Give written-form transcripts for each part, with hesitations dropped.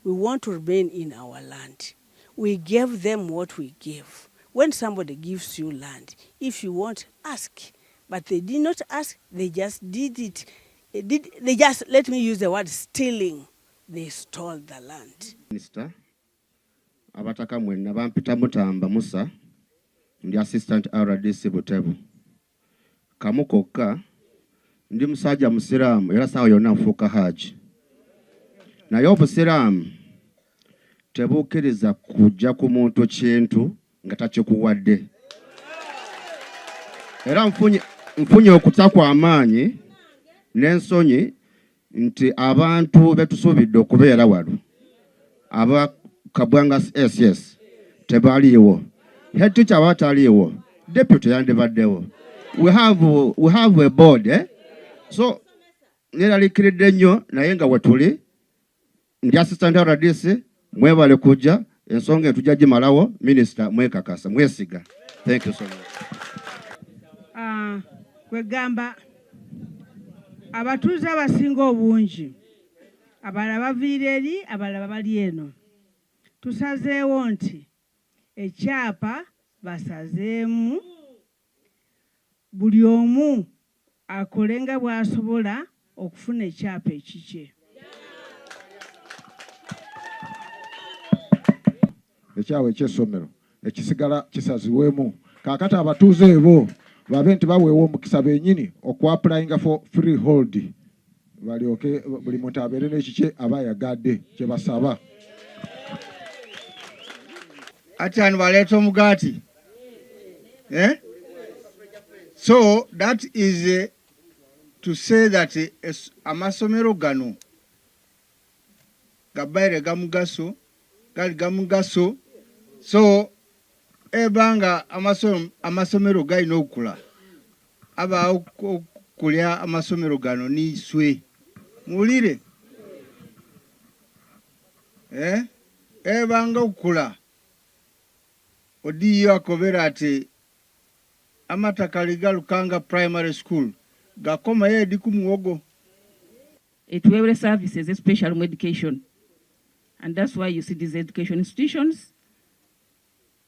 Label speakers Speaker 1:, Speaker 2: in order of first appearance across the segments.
Speaker 1: we want to remain in our land. We gave them what we gave. When somebody gives you land, if you want, ask. But they did not ask, they just did it. They just, let me use the word stealing. They stole the land.
Speaker 2: Minister, abataka mwenna bampita Mutamba Musa, ndi assistant RDC Butebu. Kamukoka, ndi musajja musiramu, era sawa yonna nfuuka haji. Naye obusiraamu tebukkiriza kujja ku muntu kintu nga takikuwadde. Era nfunye okutakwa amaanyi n'ensonyi nti abantu betusuubidde okubeera wano aba Kabwanga SS tebaliiwo, head teacher bataliiwo, deputy yandibaddewo. We have a board, so neraliikiridde nnyo naye nga wetuli ndi assistant RDC mwebale kujja ensonga etujja gimalawo. Minister mwekakasa mwesiga. Thank you so much.
Speaker 3: Kwegamba abatuuze abasinga obungi abalala baviira eri abalala bali eno. Tusazeewo nti ekyapa basazeemu buli omu akole nga bw'asobola okufuna ekyapa ekikye.
Speaker 4: Ekyawe eky'essomero ekisigala kisaziwemu. Kaakati abatuuze ebo babe nti baweewo omukisa bennyini okwapulayinga for freehold, balyoke buli muntu abeere n'ekikye aba yagadde kye basaba.
Speaker 5: Ati anu baleeta omugaati. So that is to say that amasomero gano gabaire gamugaso gali gamugaso. So ebanga amasomero galina okukula abaawo kulya amasomero gano niswe mulire ebanga okukula odiyo akobera ati amatakali galukanga primary school gakoma yedi ku muwogo.
Speaker 6: Etwebere services, especially education, and that's why you see these education institutions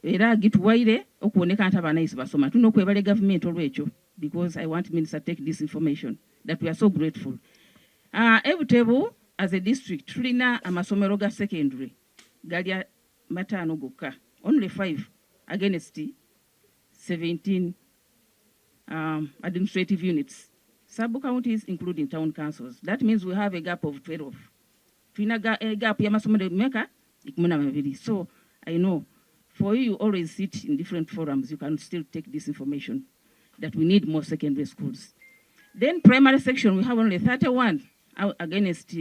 Speaker 6: era gituwaire okuoneka nti abaana isi basoma. Tulina okwebala government olwekyo, because I want minister to take this information that we are so grateful. Ebutebo as a district tulina amasomero ga secondary gali matano gokka, only 5 against 17 administrative units, sub-counties including town councils. That means we have a gap of 12. Tulina a gap ya masomero meka 12. So I know for you always sit in different forums, you can still take this information that we need more secondary schools. Then primary section, we have only 31 against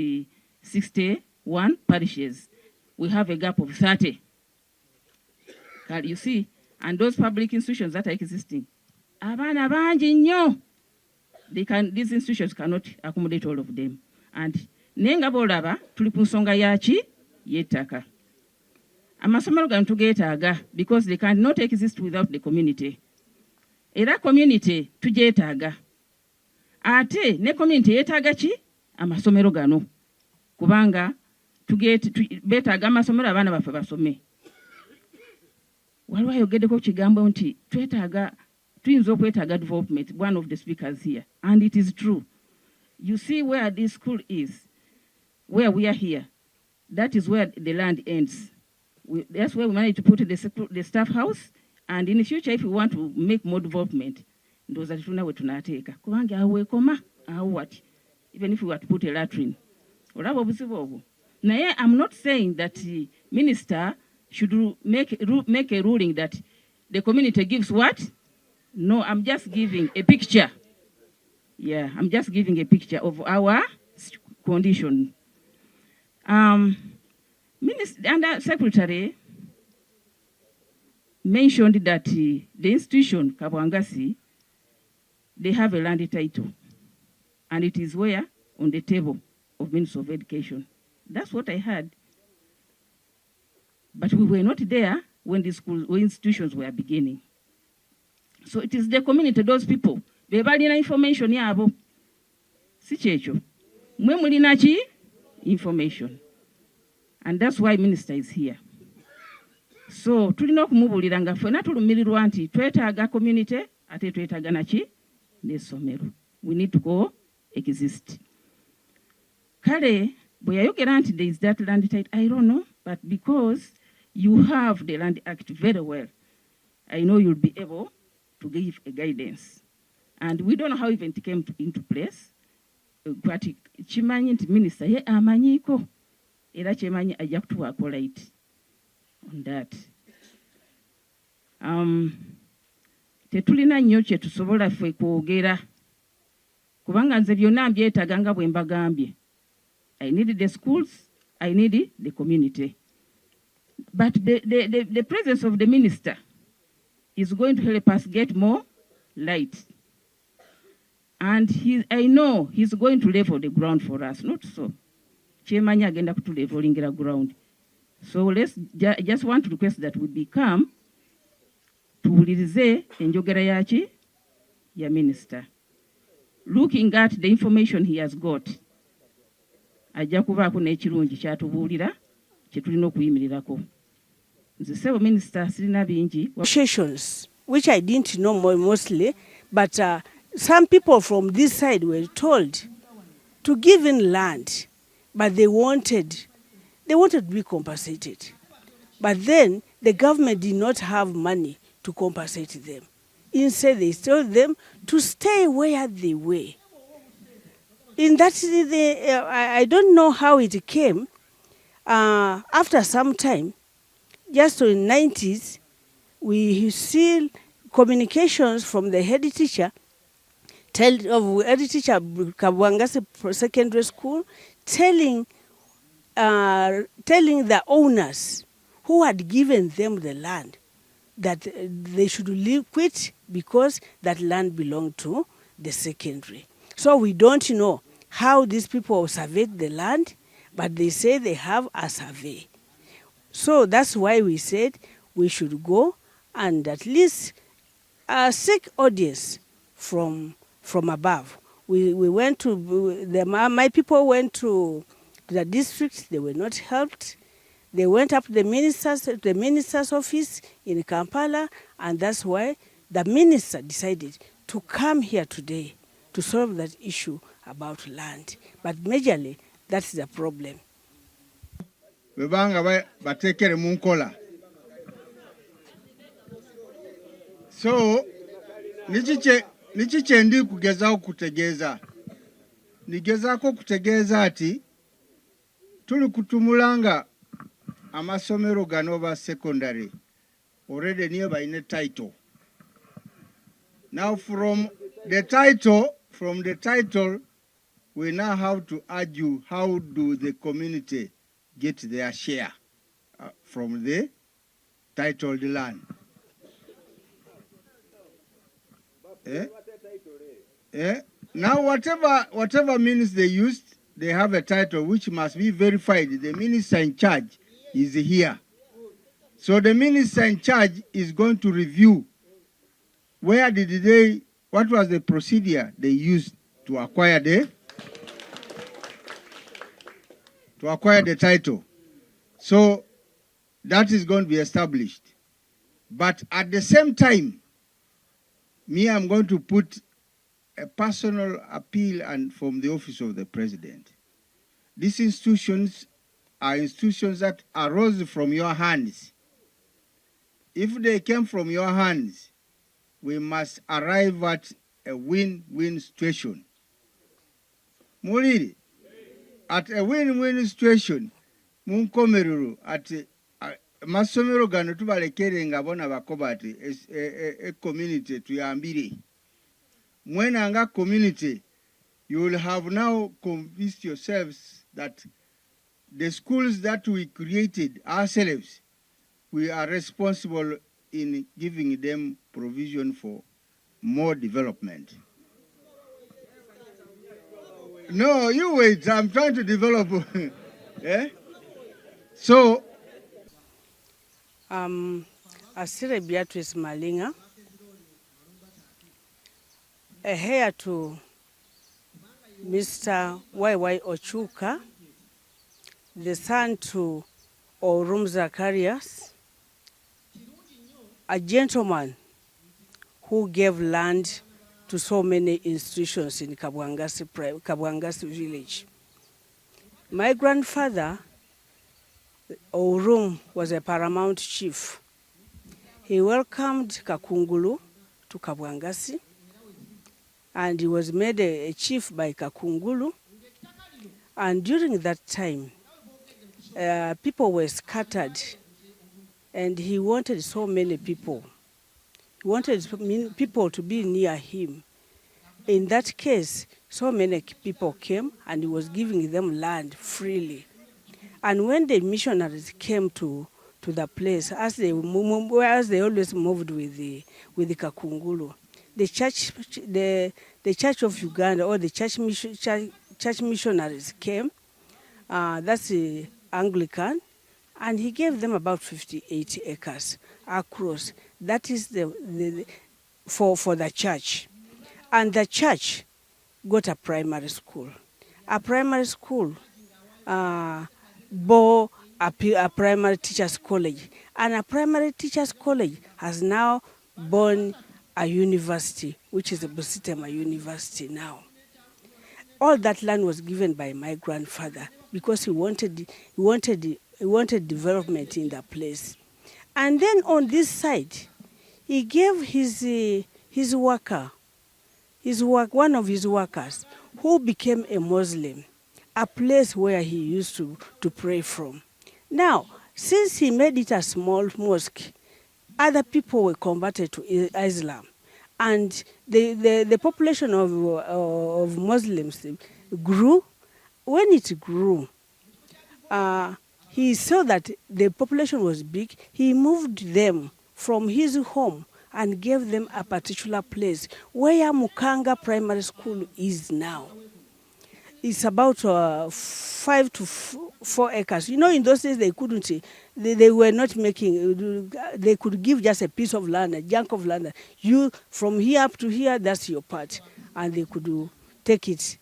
Speaker 6: 61 parishes. We have a gap of 30. You see, and those public institutions that are existing, abana bangi nnyo, these institutions cannot accommodate all of them. And nenga bolaba tuli ku nsonga yaki yettaka. Amasomero gano tugeetaaga because they cannot exist without the community. Era community tugeetaaga. Ate ne community yeetaaga ki? Amasomero gano. Kubanga beetaaga amasomero abaana baffe basome. Waliwo ayogeddeko kigambo nti tuyinza okwetaaga development, one of the speakers here. And it is true. You see where this school is, where we are here. That is where the land ends. That's where we managed to put the staff house. And in the future, if we want to make more development, those are tuna we tunateka. Kubanga awe koma, what? Even if we were to put a latrine. Now, I'm not saying that the minister should make a ruling that the community gives what? No, I'm just giving a picture. Yeah, I'm just giving a picture of our condition. Minister and Secretary mentioned that the institution, Kabwangasi, they have a land title. And it is where? On the table of Minister of Education. That's what I heard. But we were not there when the schools or institutions were beginning. So it is the community, those people. They balina information yabo. Si checho. Mwe mulina ki? Information. And that's why Minister is here. So tulina okumubulira nga ffena tulumirirwa nti twetaaga community ate twetaaga naki n'essomero. We need to go exist. Kale bwe yayogera nti there is that land title, I don't know, but because you have the Land Act very well, I know you'll be able to give a guidance. And we don't know how even it came into place, but chimanyi nti minister ye amanyiko era chimanyi ajja kutuwaako right on that. Tetulina nnyo kye tusobola ffe kwogera kubanga nze byonna mbyetaaga nga bwe mbagambye. I need the schools, I need the community. But the presence of the minister is going to help us get more light. And I know he's going to level the ground for us, not so. Chemanya agenda kutu leveling the ground. So let's just want to request that we become tuwulirize enjogera yachi ya minister. Looking at the information he has got, ajja kubaako n'ekirungi kyatubuulira kye tulina okuyimirirako. Nze sebo minister sirina bingi.
Speaker 1: Negotiations, which I didn't know mostly, but some people from this side were told to give in land, but they wanted to be compensated. But then the government did not have money to compensate them. Instead, they told them to stay where they were. In that, I don't know how it came. After some time, just in the 90s, we see communications from the head teacher, head teacher Kabwangase Secondary School, telling the owners who had given them the land that they should quit because that land belonged to the secondary. So we don't know how these people surveyed the land, but they say they have a survey. So that's why we said we should go and at least seek audience from above. We went to, my people went to the district, they were not helped. They went up to the minister's office in Kampala, and that's why the minister decided to come here today to solve that issue about land. But majorly, that's the problem.
Speaker 5: Bebanga batekere munkola. So, nichiche ndi kugezao kutegeza. Nigezako kutegeza ati, tuli kutumulanga amasomero ganova secondary. Already nearby in a title. Now from the title, we now have to argue how do the community get their share from the titled land. Now whatever means they used, they have a title which must be verified. The minister in charge is here. So the minister in charge is going to review what was the procedure they used to acquire the title. So that is going to be established. But at the same time, I'm going to put a personal appeal from the office of the president. These institutions are institutions that arose from your hands. If they came from your hands, we must arrive at a win-win situation. Muliri, at a win-win situation, munkomeruru at masomero gano tubalekere ngabona bakobati a community tuyambire. Mwenanga community, you will have now convinced yourselves that the schools that we created ourselves, we are responsible in giving them provision for more development. No, you wait, I'm trying to develop. So,
Speaker 1: Asire Beatrice Malinga, a heir to Mr. Y.Y. Ochuka, the son to Orum Zacharias, a gentleman who gave land to so many institutions in Kabwangasi village. My grandfather, Orum, was a paramount chief. He welcomed Kakungulu to Kabwangasi, and he was made a chief by Kakungulu. And during that time, people were scattered, and he wanted so many people. He wanted people to be near him. In that case, so many people came, and he was giving them land freely. And when the missionaries came to the place, as they always moved with the Kakungulu, the Church of Uganda, or the church missionaries came. That's the Anglican, and he gave them about 58 acres across. That is for the church. And the church got a primary school. A primary school bore a primary teachers college. And a primary teachers college has now born a university, which is the Busitema University now. All that land was given by my grandfather because he wanted development in the place. And then on this side, he gave one of his workers, who became a Muslim, a place where he used to pray from. Now, since he made it a small mosque, other people were converted to Islam, and the population of Muslims grew. When it grew, he saw that the population was big. He moved them from his home and gave them a particular place where Mukanga Primary School is now. It's about 5 to 4 acres. You know, in those days they couldn't, they were not making, they could give just a piece of land, a chunk of land. You, from here up to here, that's your part. And they could take it.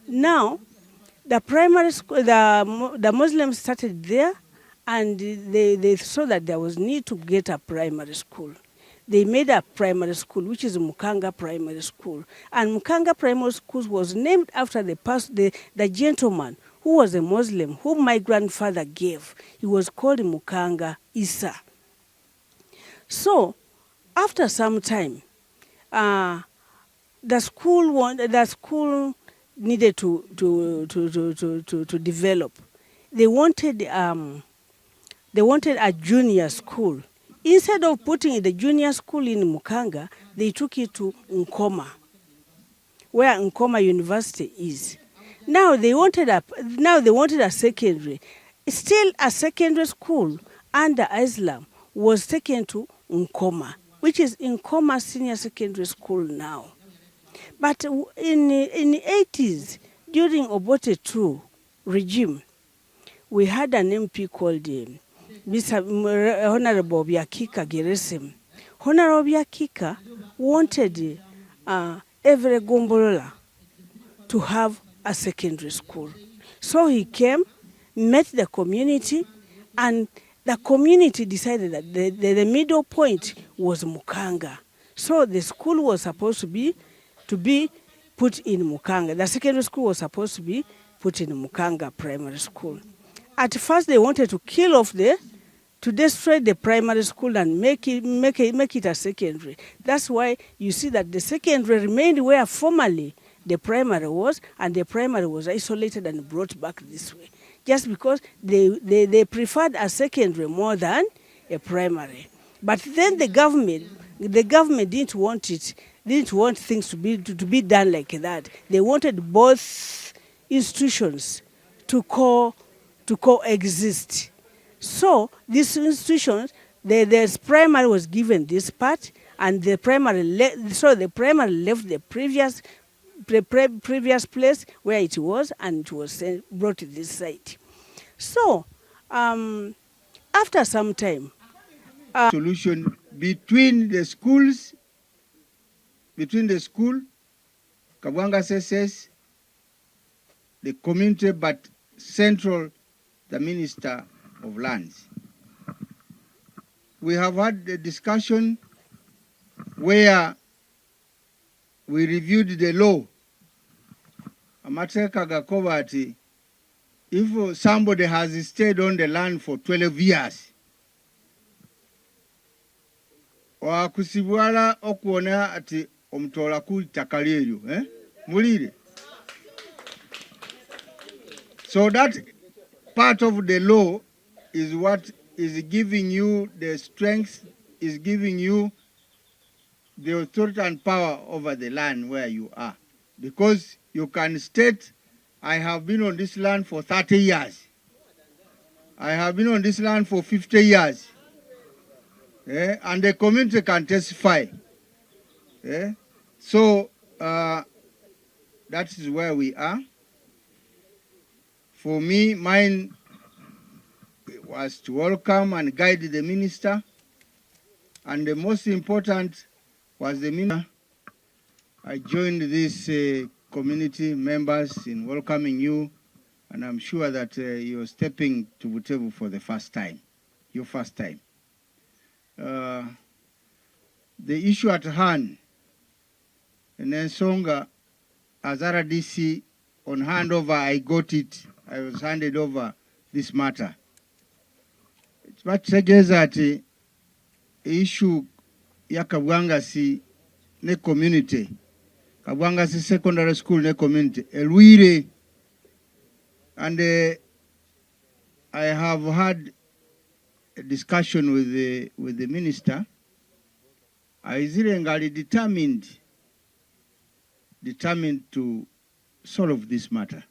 Speaker 1: Now, the primary school, the Muslims started there, and they saw that there was need to get a primary school. They made a primary school, which is Mukanga Primary School. And Mukanga Primary School was named after the gentleman who was a Muslim, whom my grandfather gave. He was called Mukanga Isa. So, after some time, the school needed to develop. They wanted a junior school. Instead of putting the junior school in Mukanga, they took it to Nkoma, where Nkoma University is. Now they wanted a secondary. Still, a secondary school under Islam was taken to Nkoma, which is Nkoma Senior Secondary School now. But in the 80s, during Obote II regime, we had an MP called Mr. Honorable Biakika Geresim. Honorable Biakika wanted every Gombolola to have a secondary school. So he came, met the community, and the community decided that the middle point was Mukanga. So the school was supposed to be put in Mukanga. The secondary school was supposed to be put in Mukanga Primary School. At first, they wanted to kill off to destroy the primary school and make it a secondary. That's why you see that the secondary remained where formerly the primary was, and the primary was isolated and brought back this way, just because they preferred a secondary more than a primary. But then the government didn't want things to be done like that. They wanted both institutions to coexist. So these institutions, the primary was given this part, and the primary left the previous place where it was, and it was brought to this site. So after some time,
Speaker 5: solution between the school, Kabwanga SS, the community, but central, the minister of lands. We have had a discussion where we reviewed the law. Amateeka gakoba ati, if somebody has stayed on the land for 12 years, wakusibwala okuona ati omutola ku ttaka lyeyo, mulire. So that part of the law is what is giving you the strength, is giving you the authority and power over the land where you are. Because you can state, I have been on this land for 30 years. I have been on this land for 50 years. And the community can testify. So that is where we are. For me, mine was to welcome and guide the minister. And the most important was the minister. I joined these community members in welcoming you, and I'm sure that you're stepping to the table for the first time, your first time. The issue at hand, and then Songa, as RDC on handover, I got it. I was handed over this matter. It's what suggests that the issue ya Kabwangasi ne community, Kabwangasi secondary school ne community, WEELI, and I have had a discussion with the minister. I was determined to solve this matter.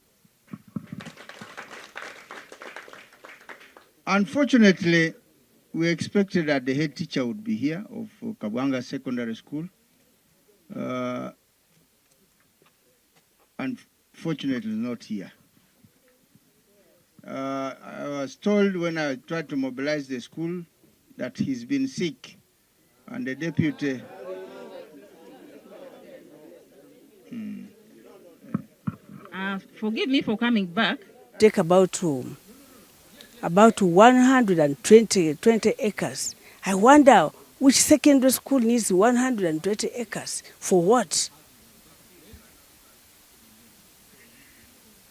Speaker 5: Unfortunately, we expected that the head teacher would be here of Kabwanga Secondary School. Unfortunately, not here. I was told when I tried to mobilize the school that he's been sick, and the deputy.
Speaker 6: Forgive me for coming back.
Speaker 1: Take about 120 acres. I wonder which secondary school needs 120 acres for what?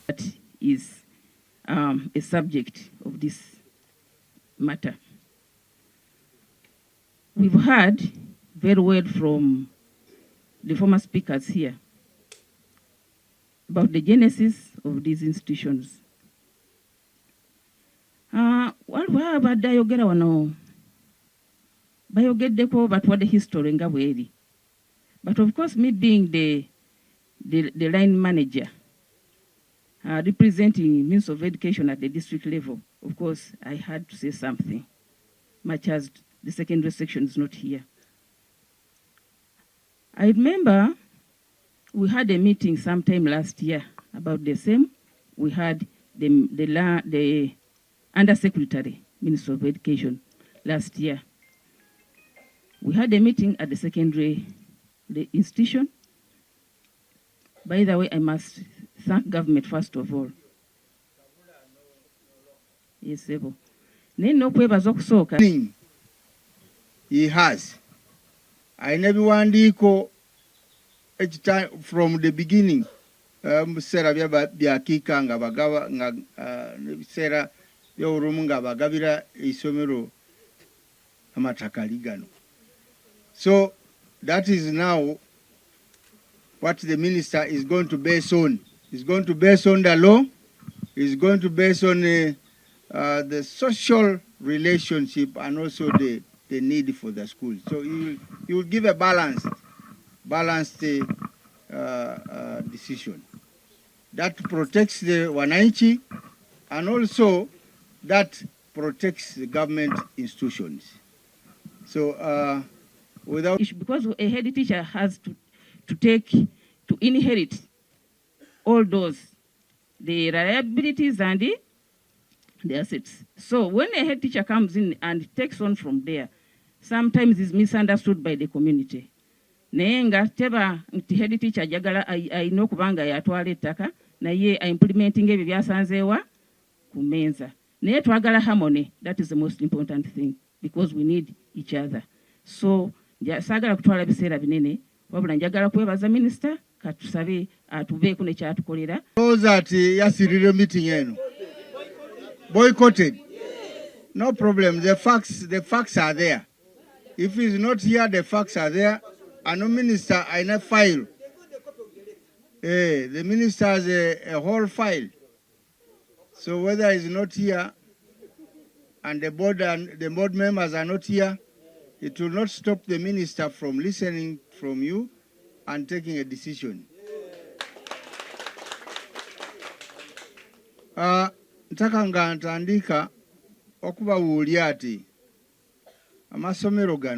Speaker 6: That is a subject of this matter. We've heard very well from the former speakers here about the genesis of these institutions. Bayogera wano bayogeddeko batwadde history nga bweri. But of course, me being the line manager, representing Ministry of Education at the district level, of course, I had to say something, much as the secondary section is not here. I remember we had a meeting sometime last year about the same. We had the Undersecretary, Minister of Education, last year. We had a meeting at the secondary institution. By the way, I must thank government first of all. Yes, able.
Speaker 5: He has. I never want to go from the beginning. Sera byakika nga bagaba nga sera byorumu nga bagabira isomero amatakali gano. So that is now what the minister is going to base on. He's going to base on the law. He's going to base on the social relationship and also the need for the school. So you will give a balanced decision that protects the wananchi and also that protects the government institutions. So without,
Speaker 6: because a head teacher has to inherit all those, the liabilities and the assets. So when a head teacher comes in and takes on from there, sometimes it's misunderstood by the community. Nenga teba nti head teacher jagala ayino kubanga yatwala ettaka naye implementing ebyo byasanzeewa ku menza. Naye twagala harmony, that is the most important thing, because we need each other. So, saagala kutwala biseera binene, wabula njagala kwebaza minister, katusabe atubeeko ne kyatukolera.
Speaker 5: Those at yasirire meeting eno. Boycotted. No problem. The facts are there. If he's not here, the facts are there. And no minister, I not file. The minister has a whole file. So whether he's not here and the board members are not here, it will not stop the minister from listening from you and taking a decision. Ntaka nga ntandika okubabuulira ati amasomero gano